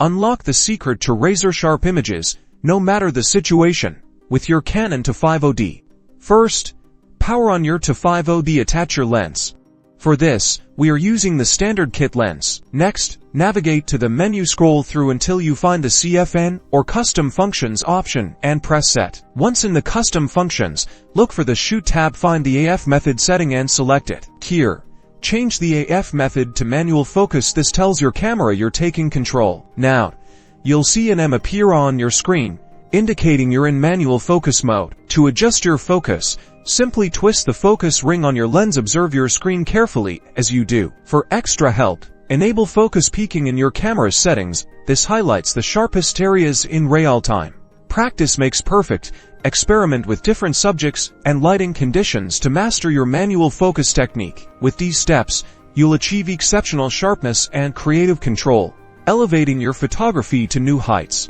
Unlock the secret to razor-sharp images, no matter the situation, with your Canon 250d. First, power on your 250d. Attach your lens. For this, we are using the standard kit lens. Next, navigate to the menu, scroll through until you find the CFN or Custom Functions option and press Set. Once in the Custom Functions, look for the Shoot tab, find the AF method setting and select it. Here, change the AF method to manual focus. This tells your camera you're taking control. Now, you'll see an M appear on your screen, indicating you're in manual focus mode. To adjust your focus, simply twist the focus ring on your lens. Observe your screen carefully as you do. For extra help, enable focus peaking in your camera's settings. This highlights the sharpest areas in real time. Practice makes perfect. Experiment with different subjects and lighting conditions to master your manual focus technique. With these steps, you'll achieve exceptional sharpness and creative control, elevating your photography to new heights.